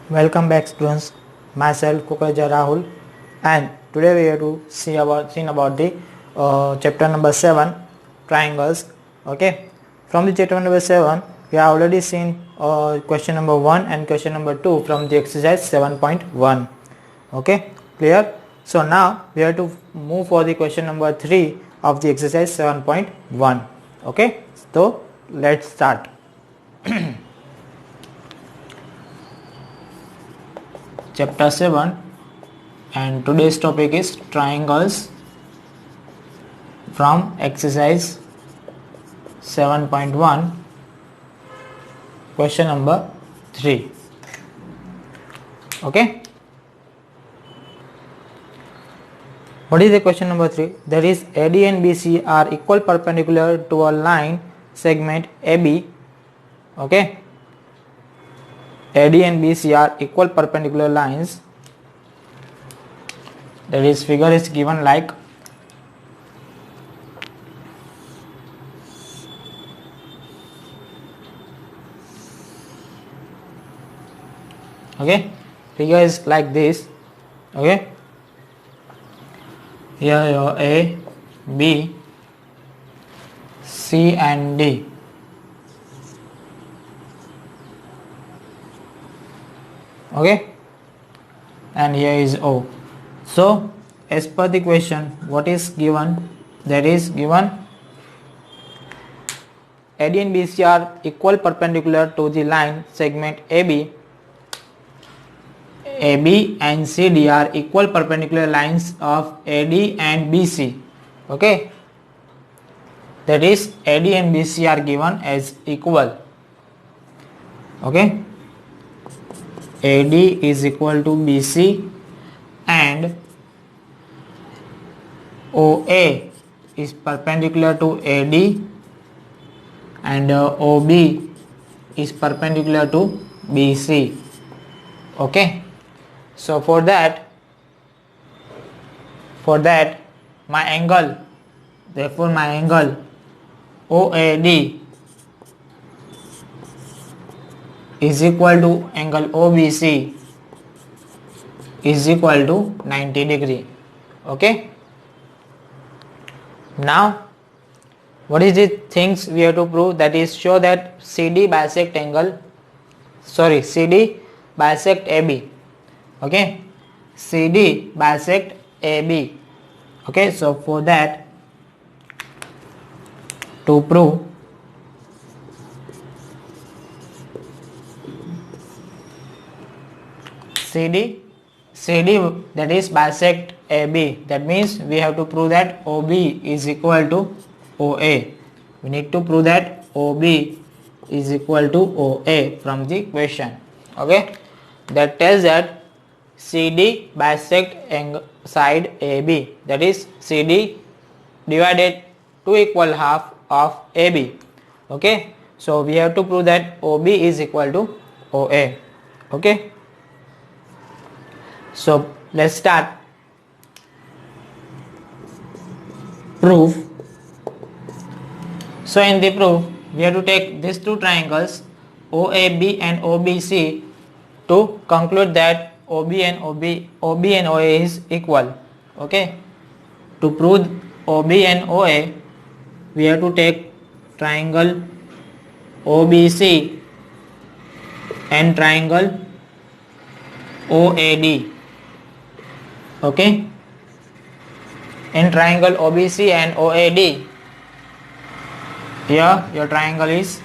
Welcome back, students. Myself Kukaja Rahul, and today we have to see about the chapter number 7, triangles. Okay, from the chapter number 7 we have already seen question number 1 and question number 2 from the exercise 7.1. Okay, clear? So now we have to move for the question number 3 of the exercise 7.1. Okay, so let's start. Chapter 7, and today's topic is triangles from exercise 7.1, question number 3. Okay, what is the question number 3? That is AD and BC are equal perpendicular to a line segment AB. Okay, AD and BC are equal perpendicular lines. That is, figure is given like okay, figure is like this. Okay, here your A, B, C and D. Okay, and here is O. So as per the question, what is given? That is given AD and BC are equal perpendicular to the line segment AB. AB and CD are equal perpendicular lines of AD and BC. Okay, that is AD and BC are given as equal. Okay, AD is equal to BC and OA is perpendicular to AD and OB is perpendicular to BC. Okay, so for that my angle, therefore my angle OAD is equal to angle OBC is equal to 90 degree. Okay, now what is the things we have to prove? That is, show that CD bisect AB. Okay, CD bisect AB. Okay, so for that, to prove CD that is bisect AB, that means we have to prove that OB is equal to OA. We need to prove that OB is equal to OA from the question. Okay, that tells that CD bisect side AB, that is CD divided 2 equal half of AB. Okay, so we have to prove that OB is equal to OA. Okay, so let's start. Proof. So in the proof, we have to take these two triangles OAB and OBC to conclude that OB and OA is equal. Okay, to prove OB and OA, we have to take triangle OBC and triangle OAD. Okay, in triangle OBC and OAD, here your triangle is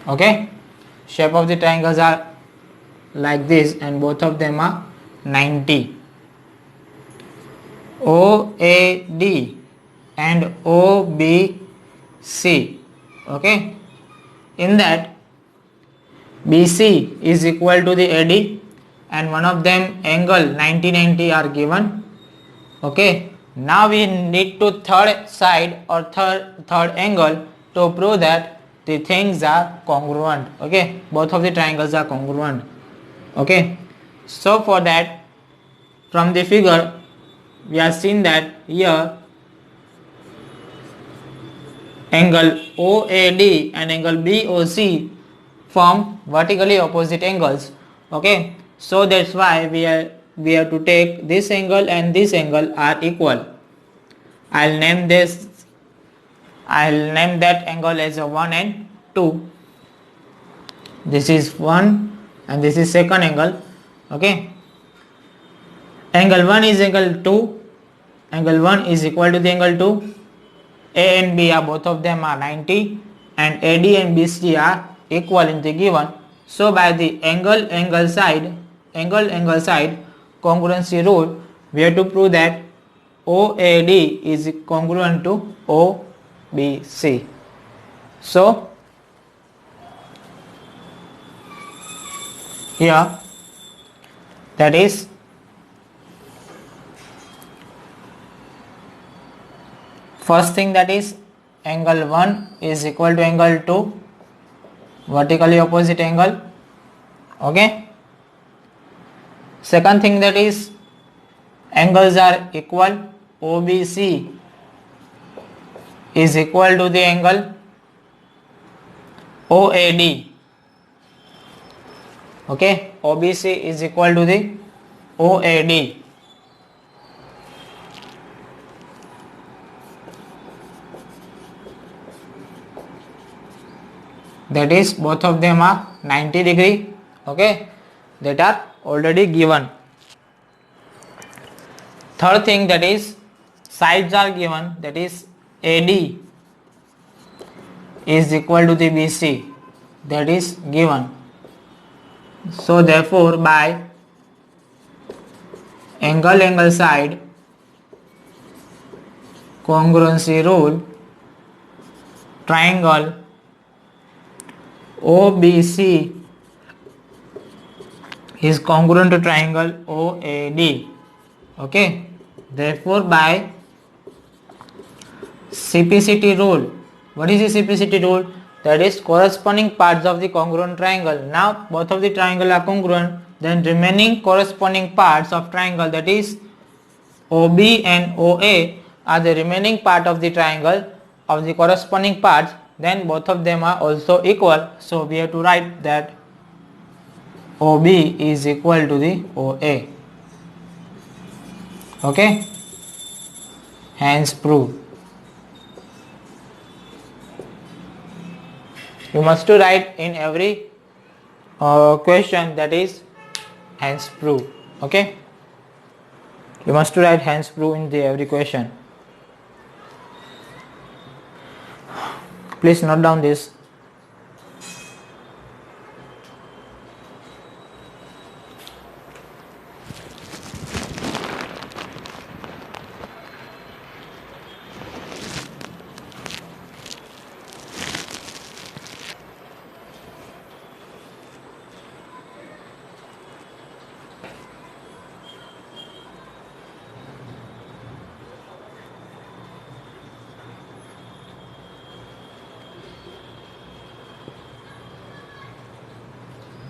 okay, shape of the triangles are like this and both of them are 90. OAD and OBC. Okay, in that BC is equal to the AD and one of them angle 90 are given. Okay, now we need to third side or third angle to prove that the things are congruent. Okay, both of the triangles are congruent. Okay, so for that, from the figure we have seen that here angle OAD and angle BOC form vertically opposite angles. Okay, so that's why we have to take this angle and this angle are equal. I'll name that angle as a 1 and 2. This is 1 and this is second angle. Okay, angle 1 is angle 2. Angle 1 is equal to the angle 2. A and B are both of them are 90 and AD and BC are equal in the given. So by the angle side congruency rule, we have to prove that OAD is congruent to OBC. So here, that is first thing, that is angle 1 is equal to angle 2, vertically opposite angle. Okay. Second thing, that is angles are equal. OBC is equal to the angle OAD. Okay, OBC is equal to the OAD. That is both of them are 90 degree. Okay, that are already given. Third thing, that is sides are given, that is AD is equal to the BC, that is given. So therefore by angle side congruency rule, triangle OBC is congruent to triangle OAD. Okay, therefore by CPCT rule, what is the CPCT rule? That is corresponding parts of the congruent triangle. Now both of the triangle are congruent, then remaining corresponding parts of triangle, that is OB and OA are the remaining part of the triangle of the corresponding parts, then both of them are also equal. So we have to write that OB is equal to the OA. Okay, hence proved. You must to write in every question, that is hence prove. Okay, you must to write hence prove in the every question. Please note down this.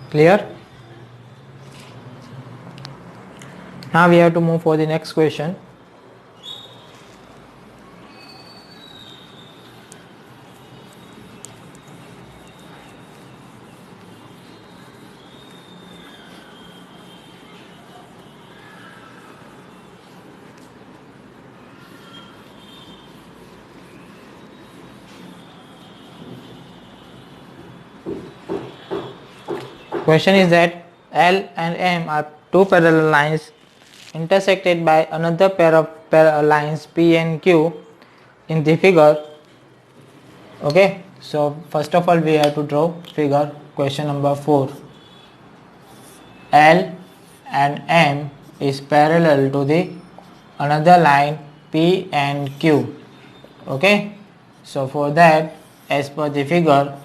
Clear? Now we have to move for the next question. Question is that L and M are two parallel lines intersected by another pair of lines P and Q in the figure. Okay, so first of all we have to draw figure. Question number 4. L and M is parallel to the another line P and Q. Okay, so for that, as per the figure,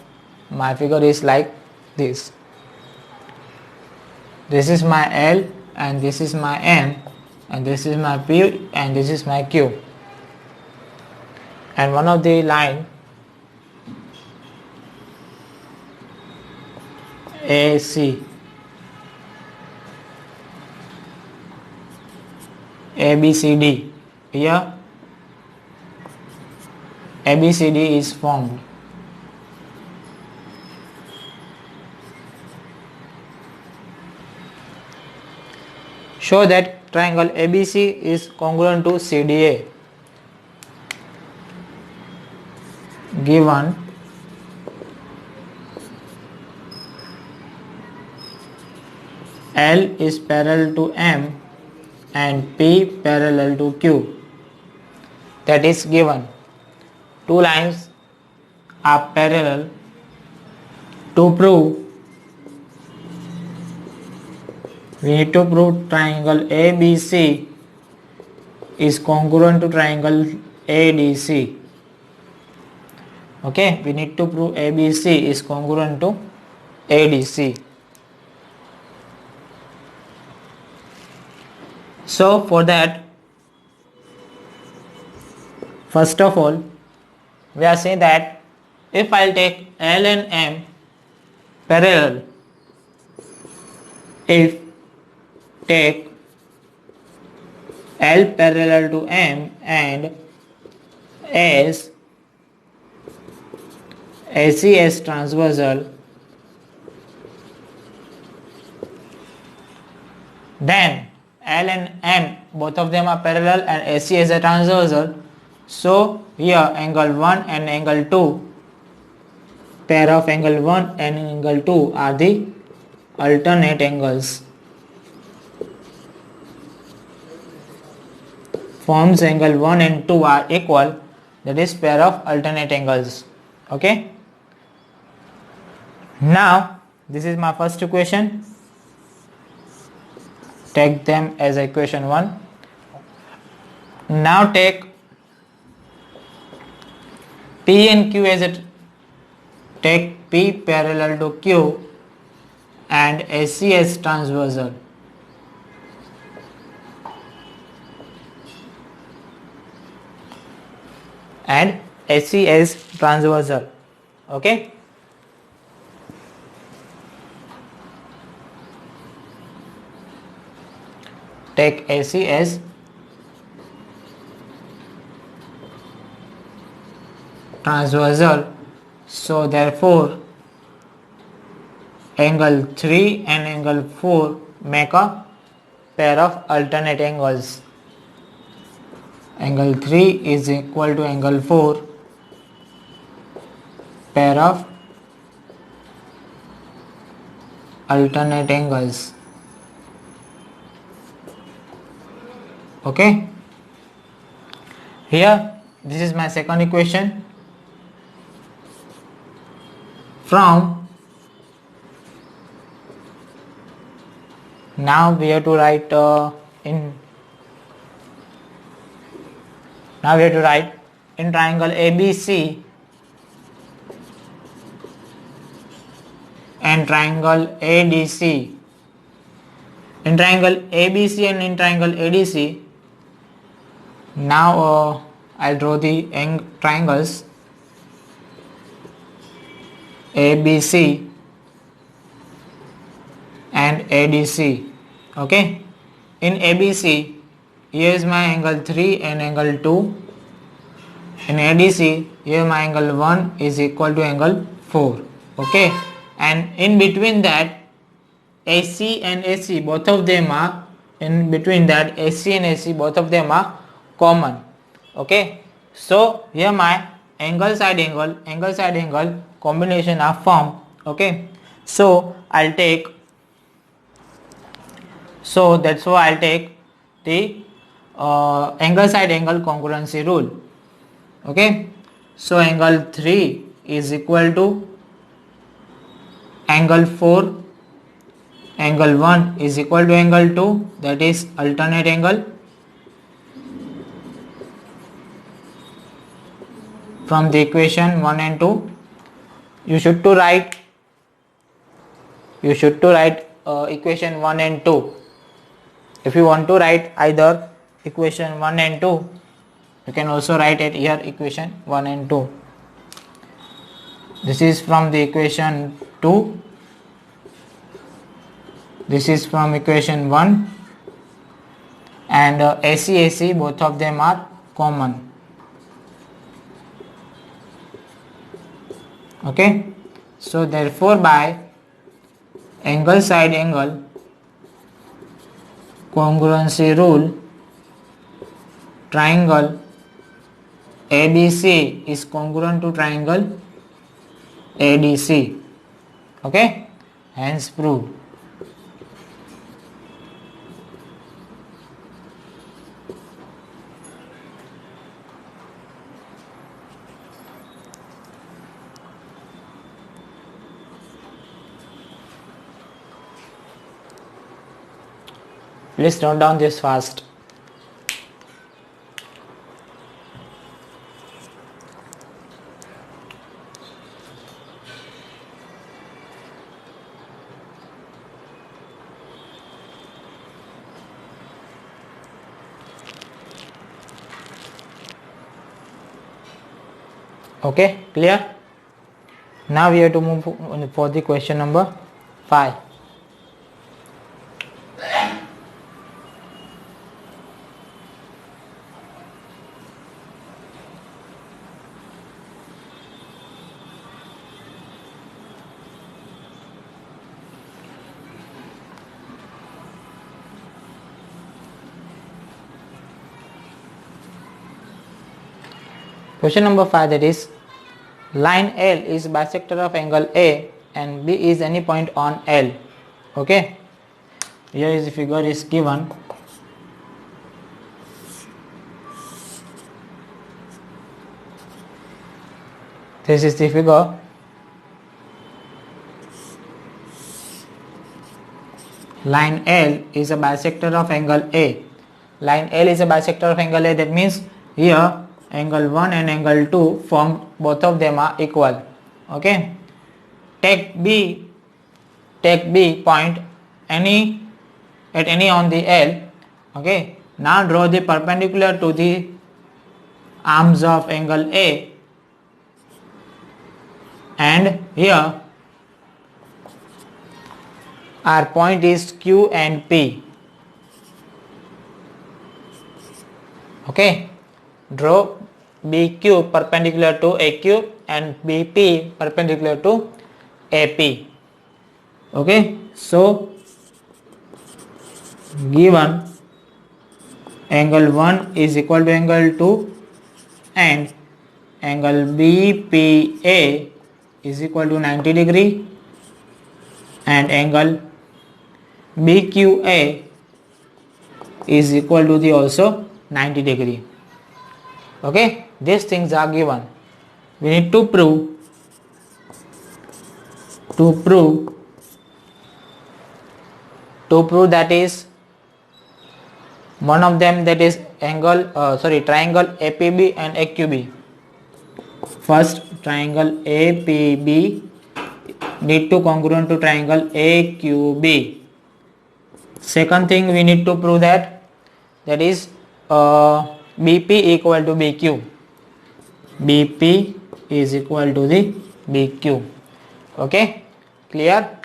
my figure is like this. This is my L and this is my M and this is my P and this is my Q, and one of the line AC, ABCD here, ABCD is formed. Show that triangle ABC is congruent to CDA. Given L is parallel to M and P parallel to Q. That is given. Two lines are parallel. To prove, we need to prove triangle ABC is congruent to triangle ADC. Okay, we need to prove ABC is congruent to ADC. So for that, first of all, we are saying that if I'll take L and M parallel, if take L parallel to M and S AC as transversal, then L and M both of them are parallel and AC is a transversal. So here angle 1 and angle 2, pair of angle 1 and angle 2 are the alternate angles. Forms angle 1 and 2 are equal, that is pair of alternate angles. Okay. Now this is my first equation. Take them as equation 1. Now take P and Q as take P parallel to Q and AC as transversal. And AC as transversal. Okay. Take AC as transversal. So therefore angle 3 and angle 4 make a pair of alternate angles. Angle 3 is equal to angle 4, pair of alternate angles. Okay. Here this is my second equation. From now we have to write in triangle ABC and triangle ADC. In triangle ABC and in triangle ADC, now I'll draw the triangles ABC and ADC. Okay. In ABC, here is my angle 3 and angle 2. In ADC, here my angle 1 is equal to angle 4. Okay. And in between that, AC and AC both of them are common. Okay. So here my angle side angle combination are formed. Okay. So that's why I'll take the angle side angle congruency rule. Okay. So angle 3 is equal to angle 4, angle 1 is equal to angle 2, that is alternate angle. From the equation 1 and 2, you should to write equation 1 and 2. If you want to write either equation 1 and 2, you can also write it here equation 1 and 2. This is from the equation 2. This is from equation 1, and AC both of them are common. Okay, so therefore by angle side angle congruency rule, triangle ABC is congruent to triangle ADC. Okay, hence proved. Please note down this fast. Okay, clear? Now we have to move for the question number 5. Question number 5, that is, line L is bisector of angle A and B is any point on L. Okay, here is the figure is given. This is the figure. Line L is a bisector of angle A. Line L is a bisector of angle A, that means here angle 1 and angle 2 form, both of them are equal. Okay, take B point at any on the L. Okay, now draw the perpendicular to the arms of angle A, and here our point is Q and P. Okay, draw BQ perpendicular to AQ and BP perpendicular to AP. Okay, so given angle 1 is equal to angle 2 and angle BPA is equal to 90 degree and angle BQA is equal to the also 90 degree. Okay, these things are given. We need to prove that is one of them, that is triangle APB and AQB. First, triangle APB need to congruent to triangle AQB. Second thing we need to prove that is BP equal to BQ. BP is equal to the BQ. Okay, clear?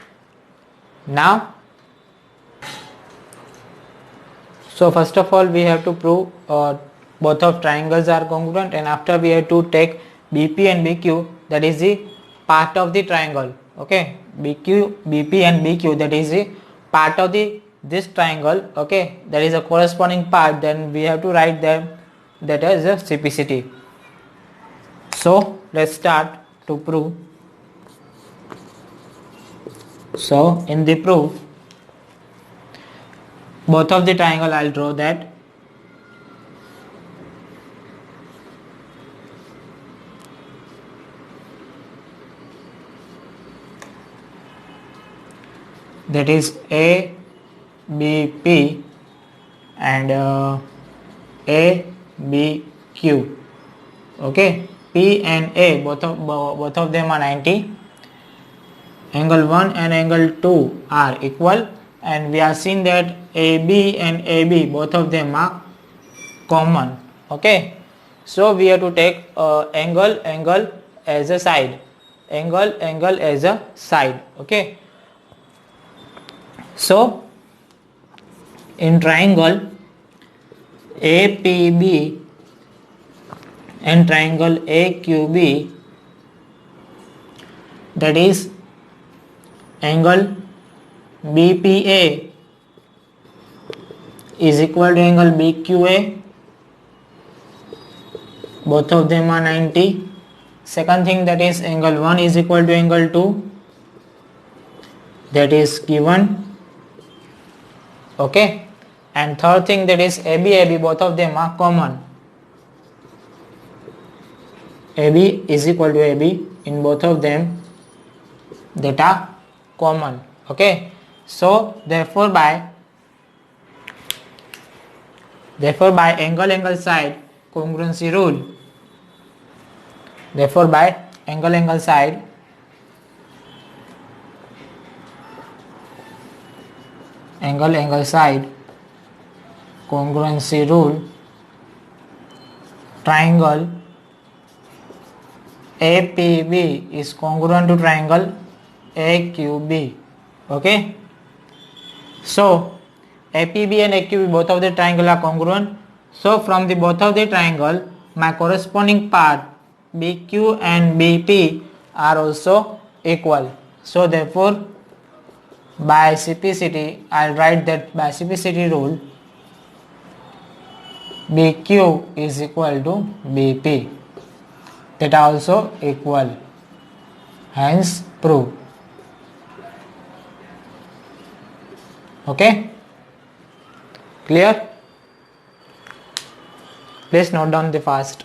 Now, so first of all we have to prove both of triangles are congruent, and after we have to take BP and BQ, that is the part of the triangle. Okay, BP and BQ, that is the part of this triangle. Okay, that is a corresponding part, then we have to write them that as a CPCT. So let's start to prove. So in the proof, both of the triangle I'll draw that. That is ABP and ABQ. Okay, P and A both of them are 90. Angle 1 and angle 2 are equal, and we are seeing that AB and AB both of them are common. Okay, so we have to take angle as a side, angle as a side. Okay, so in triangle APB and triangle AQB, that is angle BPA is equal to angle BQA. Both of them are 90. Second thing, that is angle 1 is equal to angle 2, that is given. Okay, and third thing, that is AB, both of them are common. AB is equal to AB in both of them, that are common. Okay, so therefore by angle side congruency rule, therefore by angle side congruency rule, triangle APB is congruent to triangle AQB. Okay, so APB and AQB, both of the triangle are congruent. So from the both of the triangle, my corresponding part BQ and BP are also equal. So therefore by CPCT, I'll write that by CPCT rule BQ is equal to BP, that are also equal, hence prove. Okay, clear? Please note down the fast.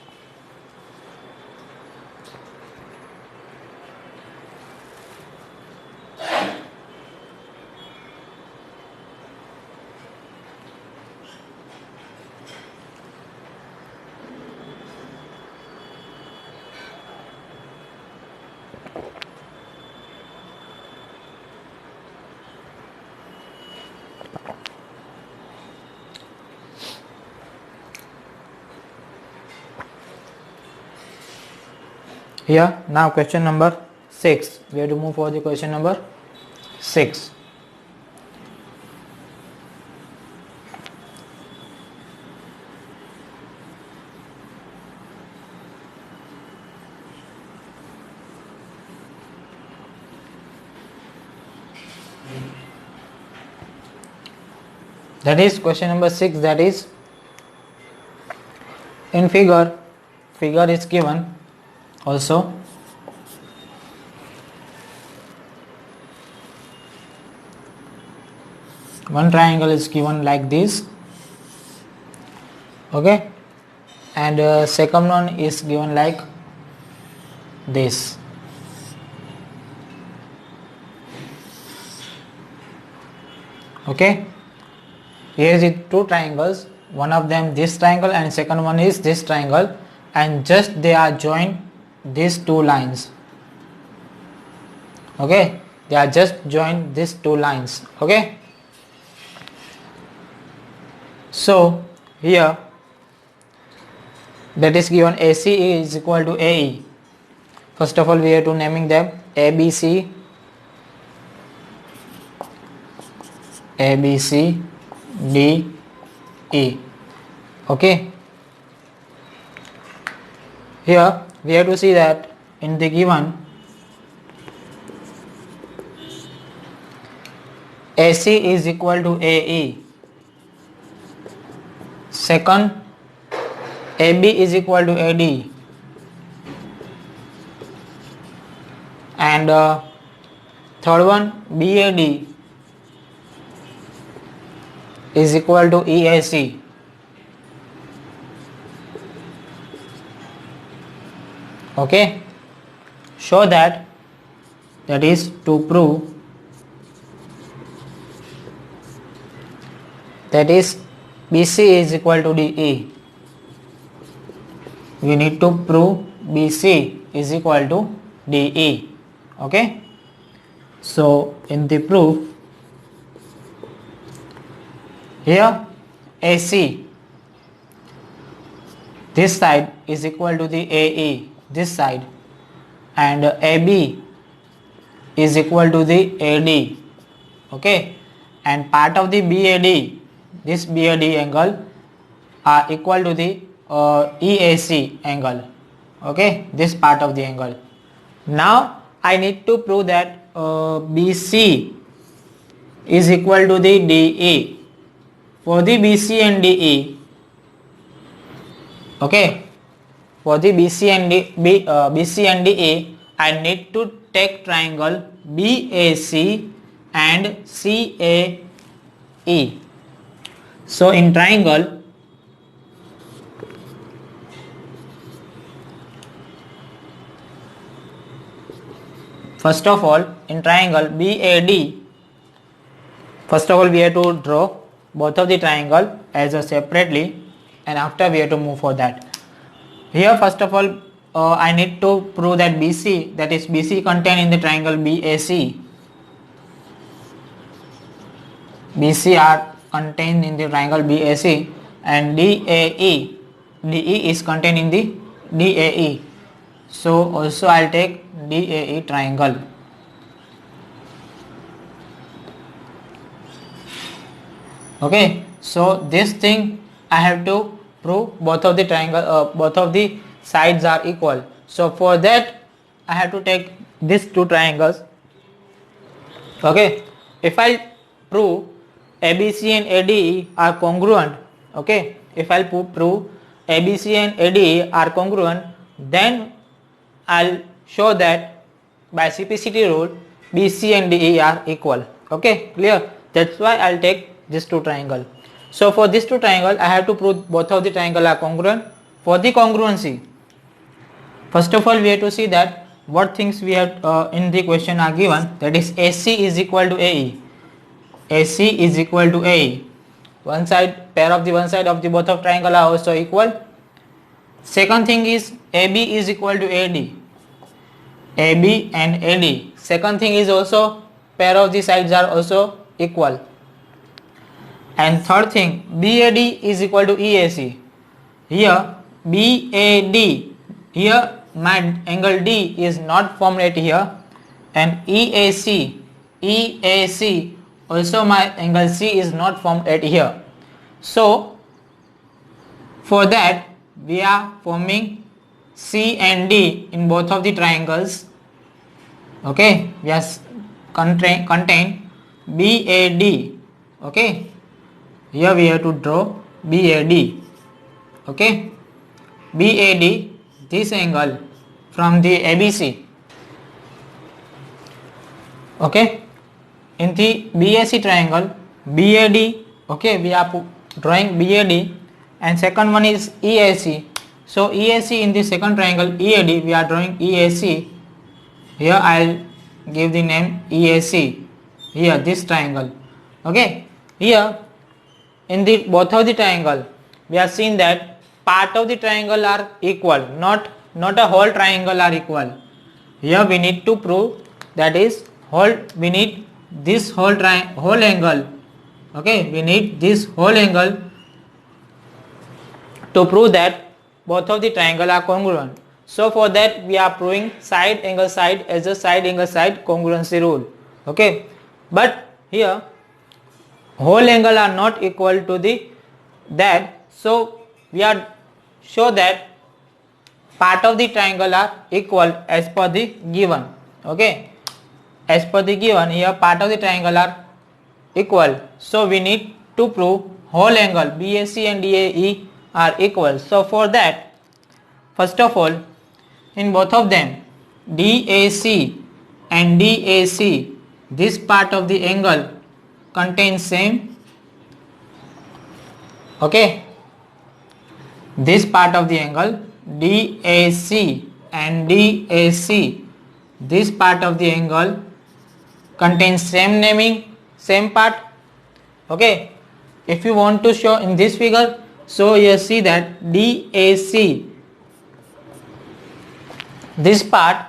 Here now question number 6. We have to move for the question number 6. That is question number 6, that is in figure is given also. One triangle is given like this. Okay, and second one is given like this. Okay, here is two triangles, one of them this triangle and second one is this triangle, and just they are joined these two lines. Okay, they are just joined these two lines. Okay, so here that is given AC is equal to AE. First of all we have to naming them ABC, DE. Okay, here we have to see that in the given AC is equal to AE, second AB is equal to AD, and third one BAD is equal to EAC. Okay, show that is to prove that is BC is equal to DE. We need to prove BC is equal to DE. Okay, so in the proof here AC, this side is equal to the AE, this side, and AB is equal to the AD. Okay, and part of the BAD, this BAD angle are equal to the EAC angle. Okay, this part of the angle. Now I need to prove that BC is equal to the DE. For the BC and DE, okay, for the BC and DE, I need to take triangle BAC and CAE. So in triangle, first of all, in triangle BAD, first of all we have to draw both of the triangle as a separately, and after we have to move for that. Here first of all I need to prove that BC, that is BC contained in the triangle BAC. BC are contained in the triangle BAC, and DAE is contained in the DAE. So also I will take DAE triangle. Okay, so this thing I have to prove both of the triangle, both of the sides are equal. So for that I have to take these two triangles. Okay, if I prove ABC and ADE are congruent, okay, if I prove ABC and ADE are congruent, then I'll show that by CPCT rule BC and DE are equal. Okay, clear? That's why I'll take these two triangle. So for these two triangle I have to prove both of the triangle are congruent. For the congruency, first of all we have to see that what things we have in the question are given, that is AC is equal to AE. AC is equal to AE. One side, pair of the one side of the both of triangle are also equal. Second thing is AB is equal to AD. AB and AD. Second thing is also pair of the sides are also equal. And third thing, BAD is equal to EAC. Here BAD, here my angle D is not formed at here, and EAC also my angle C is not formed at here. So for that we are forming C and D in both of the triangles. Okay, we are contain BAD. Okay, here we have to draw BAD. Okay, BAD, this angle from the ABC. Okay, in the BAC triangle BAD, okay, we are drawing BAD, and second one is EAC. So EAC in the second triangle EAD, we are drawing EAC. Here I will give the name EAC. Here this triangle. Okay, here in the both of the triangle we are seeing that part of the triangle are equal, not a whole triangle are equal. Here we need to prove, that is we need this whole angle. Okay, we need this whole angle to prove that both of the triangle are congruent. So for that we are proving side angle side as a side angle side congruency rule. Okay, but here whole angle are not equal to the that, so we are show that part of the triangle are equal as per the given. Okay, as per the given, here part of the triangle are equal, so we need to prove whole angle BAC and DAE are equal. So for that, first of all, in both of them DAC and DAC, this part of the angle contains same. Okay, this part of the angle DAC and DAC, this part of the angle contains same naming, same part. Okay, if you want to show in this figure, so you see that DAC, this part,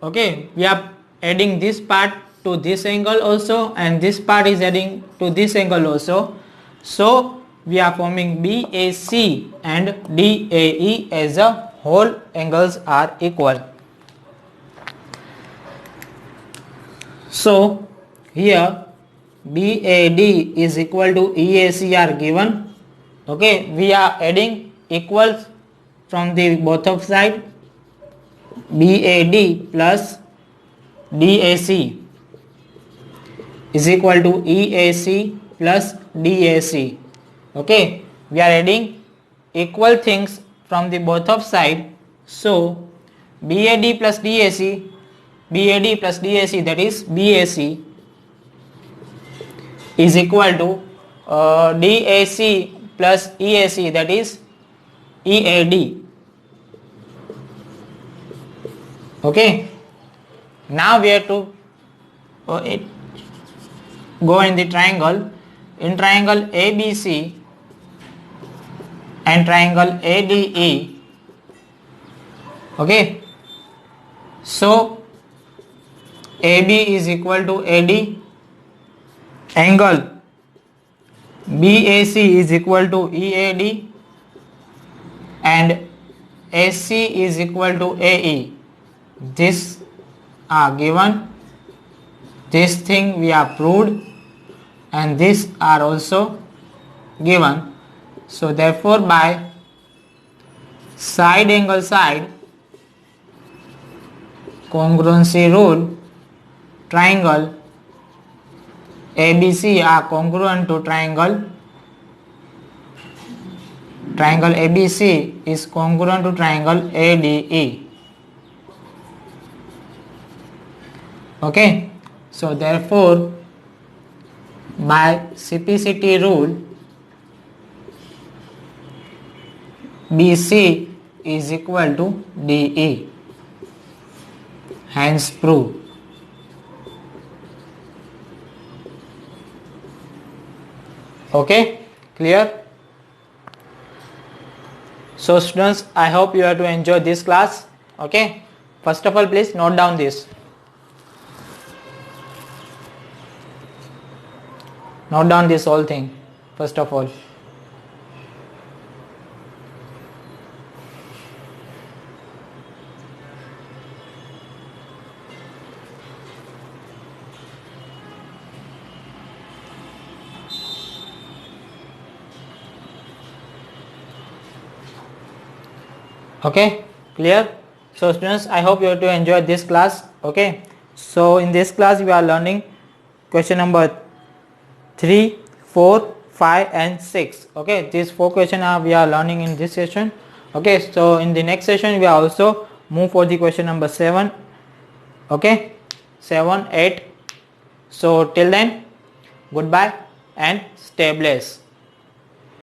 okay, we are adding this part to this angle also, and this part is adding to this angle also. So we are forming BAC and DAE as a whole angles are equal. So here BAD is equal to EAC are given. Okay, we are adding equals from the both of side. BAD plus DAC is equal to EAC plus DAC. Okay, we are adding equal things from the both of side. So BAD plus DAC, BAD plus DAC, that is BAC, is equal to DAC plus EAC, that is EAD. Okay, now we have to go in the triangle. In triangle ABC and triangle ADE. Okay, so AB is equal to AD, angle BAC is equal to EAD, and AC is equal to AE. This are given, this thing we are proved, and these are also given. So therefore by side angle side congruency rule, triangle ABC are congruent to triangle ABC is congruent to triangle ADE. Okay, so therefore by CPCT rule BC is equal to DE, hence prove. Okay, clear? So students, I hope you have to enjoy this class. Okay, first of all please note down this. Note down this whole thing first of all. Okay, clear? So students, I hope you have to enjoy this class. Okay, so in this class we are learning question number 3, 4, 5 and 6. Okay, these 4 questions we are learning in this session. Okay, so in the next session we are also move for the question number 7. Okay, 7, 8. So till then, goodbye and stay blessed.